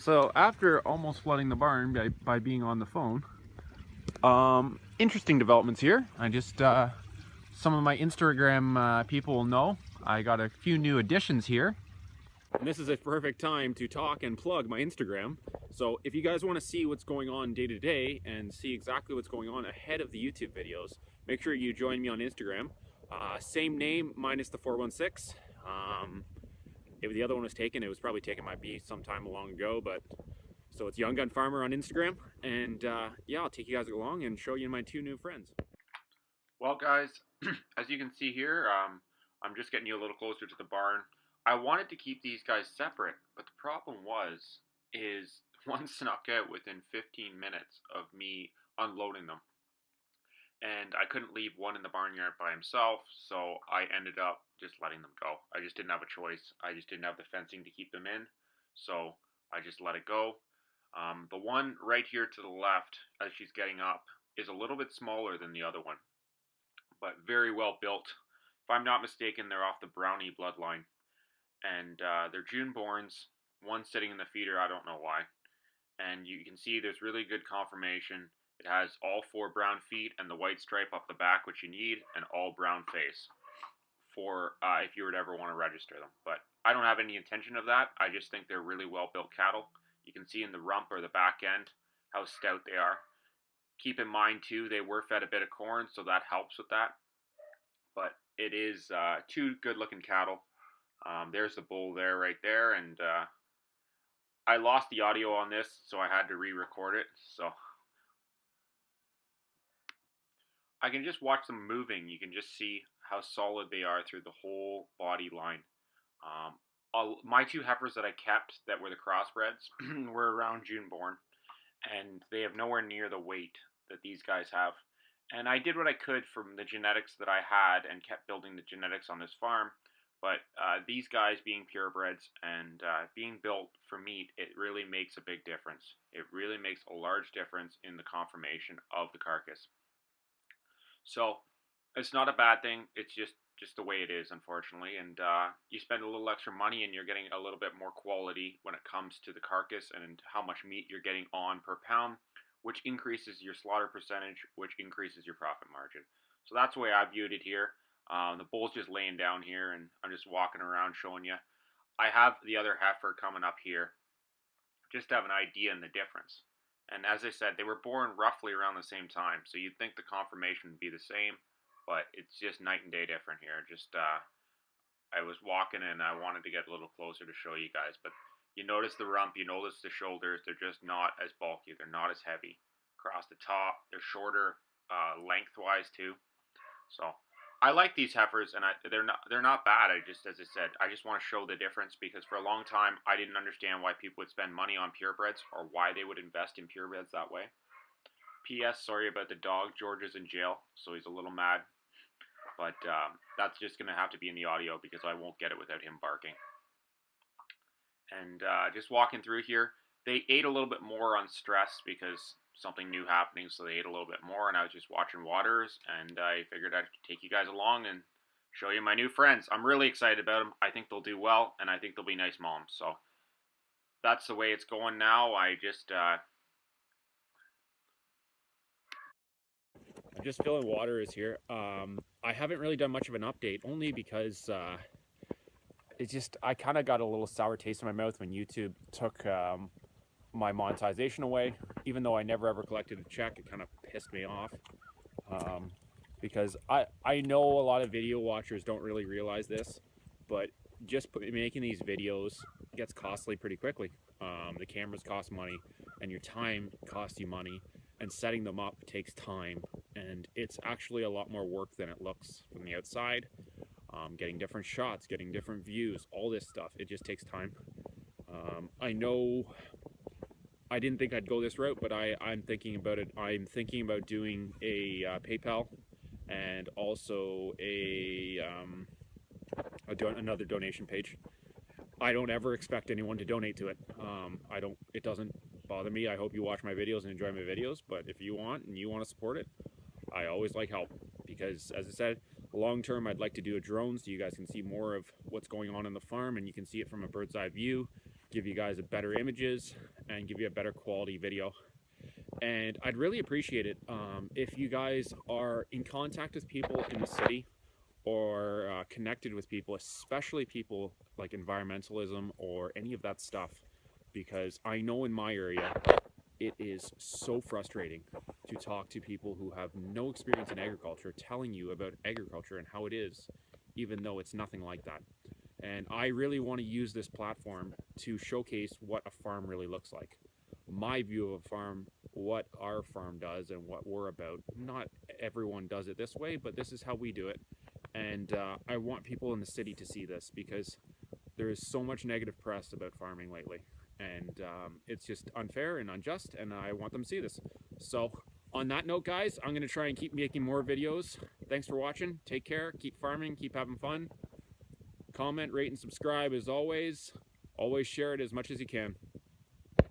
So after almost flooding the barn by being on the phone, interesting developments here. I just, some of my Instagram people will know I got a few new additions here. And this is a perfect time to talk and plug my Instagram. So if you guys want to see what's going on day to day and see exactly what's going on ahead of the YouTube videos, make sure you join me on Instagram. Same name minus the 416. If the other one was taken, it was probably taken might be some time long ago, but so it's Young Gun Farmer on Instagram, and yeah, I'll take you guys along and show you my two new friends. Well, guys, as you can see here, I'm just getting you a little closer to the barn. I wanted to keep these guys separate, but the problem is one snuck out within 15 minutes of me unloading them. And I couldn't leave one in the barnyard by himself, so I ended up just letting them go. I just didn't have a choice. I just didn't have the fencing to keep them in, so I just let it go. The one right here to the left, as she's getting up, is a little bit smaller than the other one, but very well built. If I'm not mistaken, they're off the Brownie bloodline, and they're June borns. One sitting in the feeder, I don't know why. And you can see there's really good conformation. It has all 4 brown feet and the white stripe up the back, which you need, and all brown face for if you would ever want to register them. But I don't have any intention of that. I just think they're really well-built cattle. You can see in the rump or the back end how stout they are. Keep in mind, too, they were fed a bit of corn, so that helps with that. But it is 2 good-looking cattle. There's the bull there, right there, and I lost the audio on this, so I had to re-record it. So I can just watch them moving. You can just see how solid they are through the whole body line. My 2 heifers that I kept that were the crossbreds were around June born, and they have nowhere near the weight that these guys have. And I did what I could from the genetics that I had and kept building the genetics on this farm. But these guys being purebreds and being built for meat, it really makes a big difference. It really makes a large difference in the conformation of the carcass. So it's not a bad thing. It's just the way it is, unfortunately. And you spend a little extra money and you're getting a little bit more quality when it comes to the carcass and how much meat you're getting on per pound, which increases your slaughter percentage, which increases your profit margin. So that's the way I viewed it here. The bull's just laying down here, and I'm just walking around showing you. I have the other heifer coming up here, just to have an idea in the difference. And as I said, they were born roughly around the same time, so you'd think the conformation would be the same, but it's just night and day different here. Just I was walking and I wanted to get a little closer to show you guys, but you notice the rump, you notice the shoulders, they're just not as bulky, they're not as heavy. Across the top, they're shorter lengthwise too. So I like these heifers, and they're not bad. As I said, I just want to show the difference, because for a long time I didn't understand why people would spend money on purebreds or why they would invest in purebreds that way. P.S. Sorry about the dog. George is in jail, so he's a little mad. But that's just going to have to be in the audio because I won't get it without him barking. And just walking through here, they ate a little bit more on stress because something new happening, so they ate a little bit more, and I was just watching waters, and I figured I'd take you guys along and show you my new friends. I'm really excited about them. I think they'll do well, and I think they'll be nice moms. So that's the way it's going now. I'm just filling waters here. I haven't really done much of an update, only because I kind of got a little sour taste in my mouth when YouTube took my monetization away. Even though I never ever collected a check, it kind of pissed me off, because I know a lot of video watchers don't really realize this, but just making these videos gets costly pretty quickly. The cameras cost money, and your time costs you money, and setting them up takes time, and it's actually a lot more work than it looks from the outside. Getting different shots, getting different views, all this stuff, it just takes time. I know I didn't think I'd go this route, but I'm thinking about it. I'm thinking about doing a PayPal and also another donation page. I don't ever expect anyone to donate to it. It doesn't bother me. I hope you watch my videos and enjoy my videos, but if you want and you want to support it, I always like help, because as I said, long term I'd like to do a drone so you guys can see more of what's going on the farm and you can see it from a bird's eye view. give you guys a better images and give you a better quality video. And I'd really appreciate it if you guys are in contact with people in the city or connected with people, especially people like environmentalism or any of that stuff, because I know in my area it is so frustrating to talk to people who have no experience in agriculture telling you about agriculture and how it is, even though it's nothing like that. And I really want to use this platform to showcase what a farm really looks like. My view of a farm, what our farm does and what we're about. Not everyone does it this way, but this is how we do it. And I want people in the city to see this because there is so much negative press about farming lately. And it's just unfair and unjust, and I want them to see this. So on that note, guys, I'm going to try and keep making more videos. Thanks for watching. Take care. Keep farming. Keep having fun. Comment, rate, and subscribe as always. Always share it as much as you can.